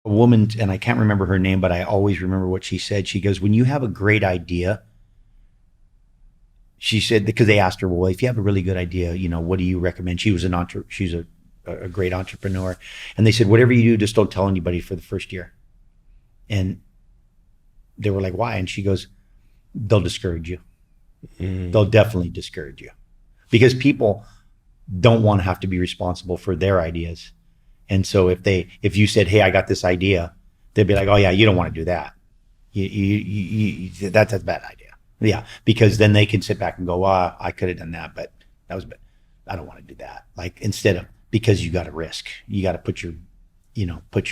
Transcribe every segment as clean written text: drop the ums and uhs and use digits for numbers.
a woman, and I can't remember her name, but I always remember what she said. She goes, when you have a great idea, she said, because they asked her, well, if you have a really good idea, what do you recommend? She was she's a great entrepreneur. And they said, whatever you do, just don't tell anybody for the first year. And they were like, why? And she goes, they'll discourage you. They'll definitely discourage you, because people don't want to have to be responsible for their ideas. And so if you said, hey, I got this idea, they'd be like, oh yeah, you don't want to do that. That's a bad idea. Yeah. Because then they can sit back and go, I could have done that, but that was bad. I don't want to do that. Like, instead of, because you got to risk, you got to put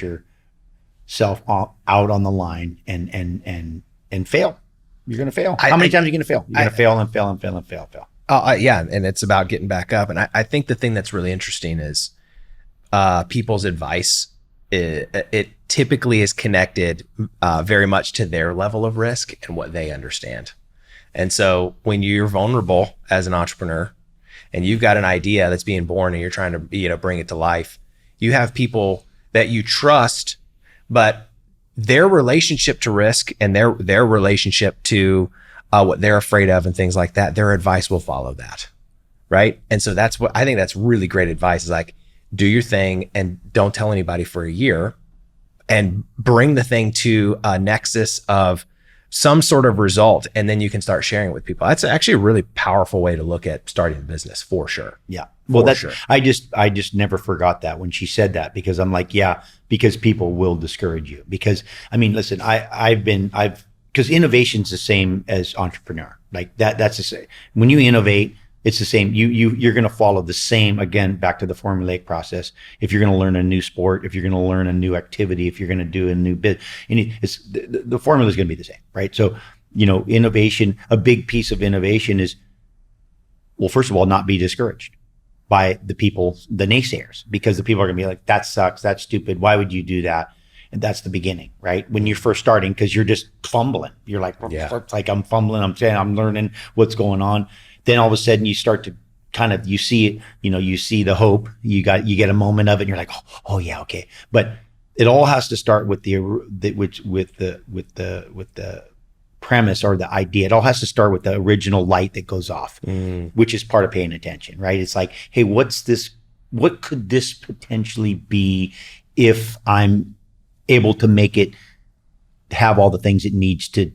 yourself out on the line and fail. You're going to fail. How many times are you going to fail? You're going to fail and fail and fail and fail. Yeah. And it's about getting back up. And I think the thing that's really interesting is people's advice. It typically is connected very much to their level of risk and what they understand. And so when you're vulnerable as an entrepreneur and you've got an idea that's being born and you're trying to, bring it to life, you have people that you trust, but their relationship to risk and their relationship to what they're afraid of and things like that, their advice will follow that. Right. And so that's what I think that's really great advice, is like, do your thing and don't tell anybody for a year, and bring the thing to a nexus of some sort of result. And then you can start sharing it with people. That's actually a really powerful way to look at starting a business, for sure. Yeah. Well, I just never forgot that when she said that, because I'm like, yeah, because people will discourage you. Because I mean, listen, because innovation's the same as entrepreneur. Like that's the same. When you innovate, it's the same. You're going to follow the same, again, back to the formulaic process. If you're going to learn a new sport, if you're going to learn a new activity, if you're going to do a new bit, the formula is going to be the same, right? So, innovation, a big piece of innovation is, well, first of all, not be discouraged by the people, the naysayers, because the people are going to be like, that sucks, that's stupid, why would you do that? And that's the beginning, right? When you're first starting, because you're just fumbling. You're like, It's like I'm fumbling, I'm learning what's going on. Then all of a sudden you start to kind of, you see it, you see the hope, you get a moment of it and you're like, oh yeah, okay. But it all has to start with the premise or the idea. It all has to start with the original light that goes off, which is part of paying attention, right? It's like, hey, what could this potentially be if I'm able to make it have all the things it needs to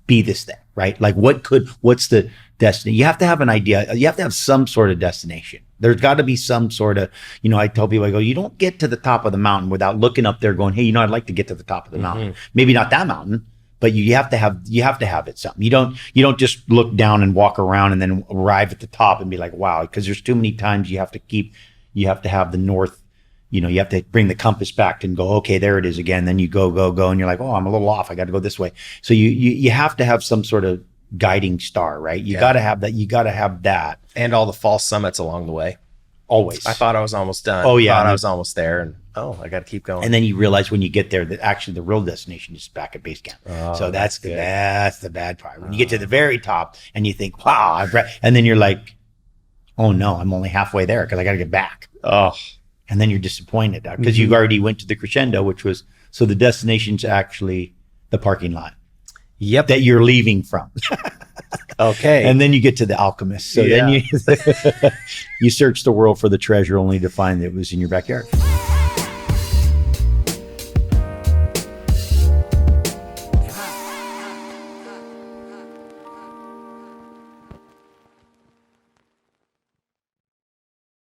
be this thing, right? Like what's the destiny? You have to have an idea. You have to have some sort of destination. There's got to be some sort of, I tell people, I go, you don't get to the top of the mountain without looking up there going, hey, I'd like to get to the top of the mountain. Maybe not that mountain, but you have to have it something. You don't just look down and walk around and then arrive at the top and be like, wow, because there's too many times you have to have the north, you have to bring the compass back and go, okay, there it is again. Then you go, and you're like, oh, I'm a little off. I got to go this way. So you have to have some sort of guiding star, right? You got to have that. You got to have that. And all the false summits along the way. Always. I thought I was almost done. Oh yeah. I was almost there. And I got to keep going. And then you realize when you get there that actually the real destination is back at base camp. So that's the bad part. When you get to the very top and you think, wow, and then you're like, oh no, I'm only halfway there because I got to get back. And then you're disappointed because you already went to the crescendo, which was, so the destination's actually the parking lot. Yep. That you're leaving from. Okay. And then you get to the alchemist. So then you search the world for the treasure only to find that it was in your backyard.